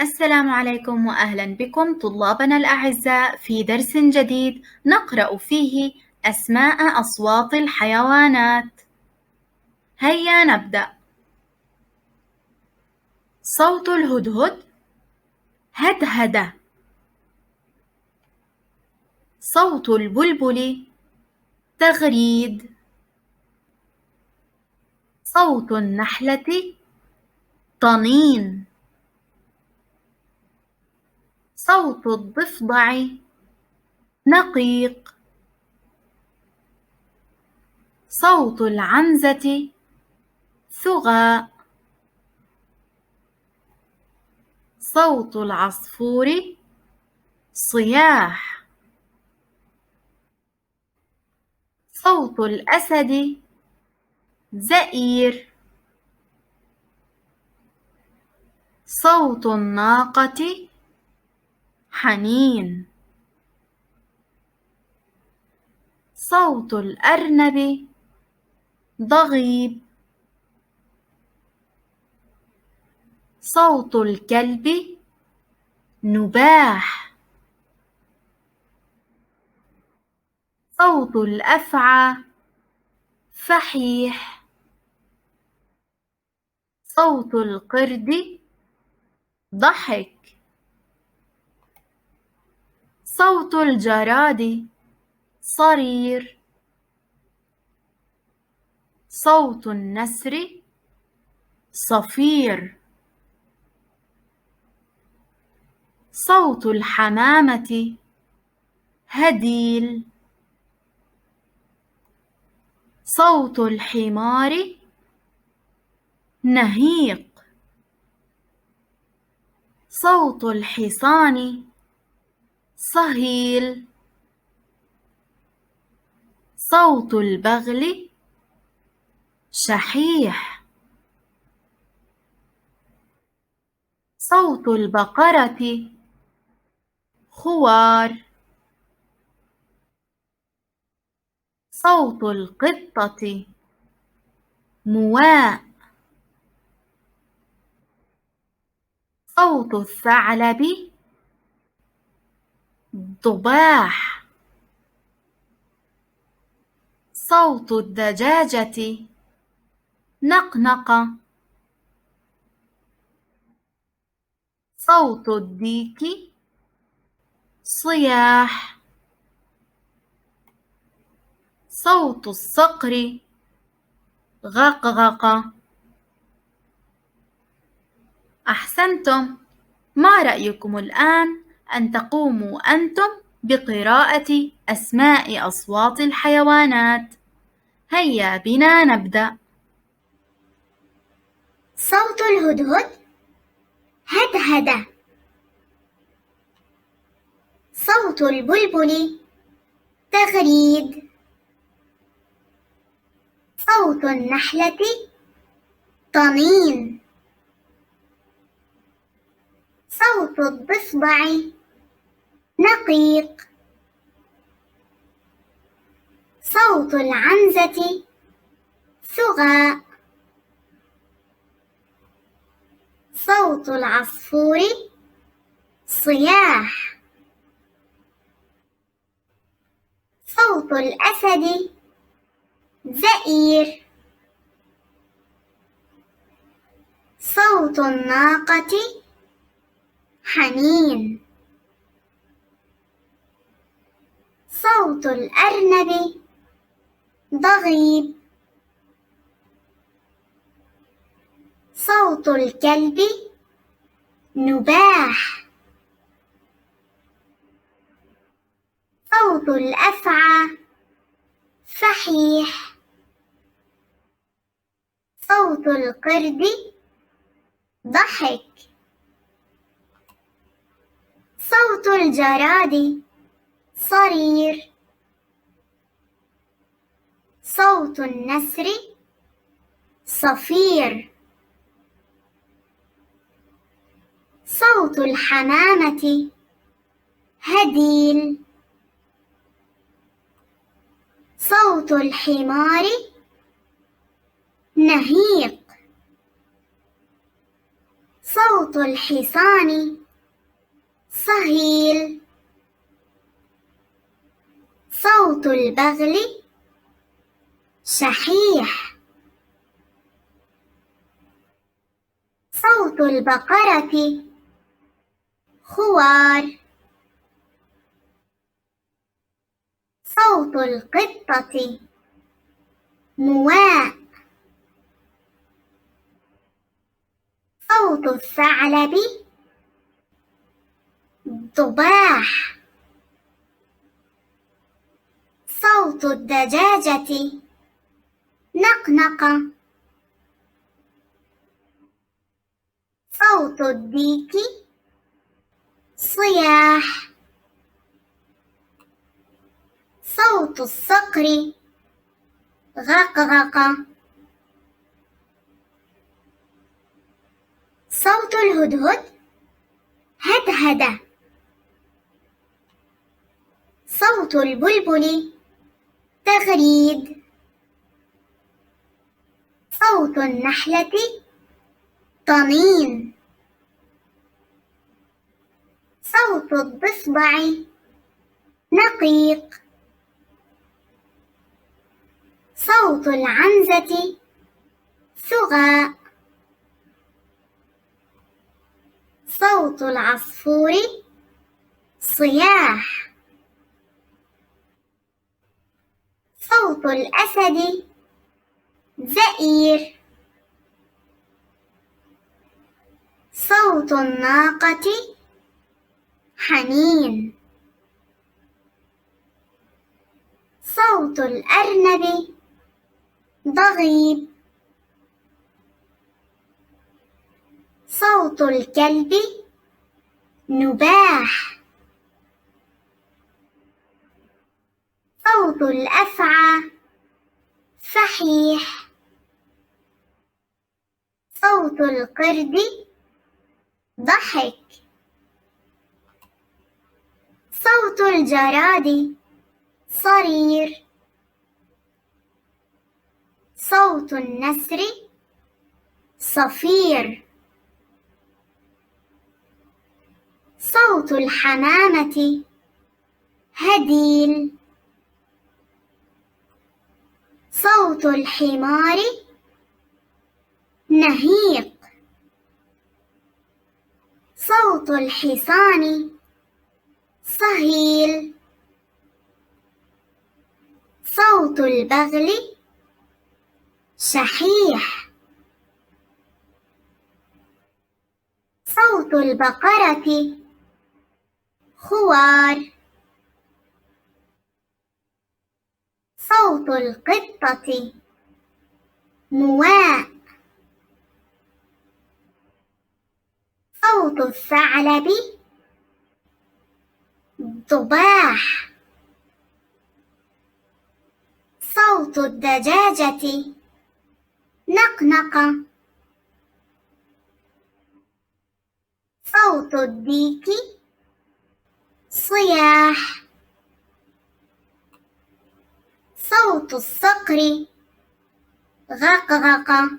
السلام عليكم وأهلا بكم طلابنا الأعزاء في درس جديد نقرأ فيه أسماء أصوات الحيوانات. هيا نبدأ. صوت الهدهد هدهد. صوت البلبل تغريد. صوت النحلة طنين. صوت الضفدع نقيق. صوت العنزة ثغاء. صوت العصفور صياح. صوت الأسد زئير. صوت الناقة حنين. صوت الأرنب ضغيب. صوت الكلب نباح. صوت الأفعى فحيح. صوت القرد ضحك. صوت الجراد صرير. صوت النسر صفير. صوت الحمامة هديل. صوت الحمار نهيق. صوت الحصان صهيل. صوت البغل شحيح. صوت البقرة خوار. صوت القطة مواء. صوت الثعلب ضباح. صوت الدجاجة نقنقة. صوت الديك صياح. صوت الصقر غقغقة. أحسنتم. ما رأيكم الآن أن تقوموا أنتم بقراءة أسماء أصوات الحيوانات؟ هيا بنا نبدأ. صوت الهدهد هدهد. صوت البلبل تغريد. صوت النحلة طنين. صوت الضفدع نقيق. صوت العنزة ثغاء. صوت العصفور صياح. صوت الأسد زئير. صوت الناقة حنين. صوت الأرنب ضغيب. صوت الكلب نباح. صوت الأفعى فحيح. صوت القرد ضحك. صوت الجراد صرير. صوت النسر صفير. صوت الحمامة هديل. صوت الحمار نهيق. صوت الحصان صهيل. صوت البغل شحيح. صوت البقرة خوار. صوت القطة مواء. صوت الثعلب ضباح. صوت الدجاجة نقنقة. صوت الديك صياح. صوت الصقر غقغقة. صوت الهدهد هدهدة. صوت البلبل تغريد. صوت النحلة طنين. صوت الضفدع نقيق. صوت العنزة ثغاء. صوت العصفور صياح. صوت الأسد زئير. صوت الناقة حنين. صوت الأرنب ضغيب. صوت الكلب نباح. صوت الأفعى فحيح. صوت القرد ضحك. صوت الجراد صرير. صوت النسر صفير. صوت الحمامة هديل. صوت الحمار نهيق. صوت الحصان صهيل. صوت البغل شحيح. صوت البقرة خوار. صوت القطة مواء. صوت الثعلب ضباح. صوت الدجاجة نقنقة. صوت الديك صياح. صوت الصقر غقغقة.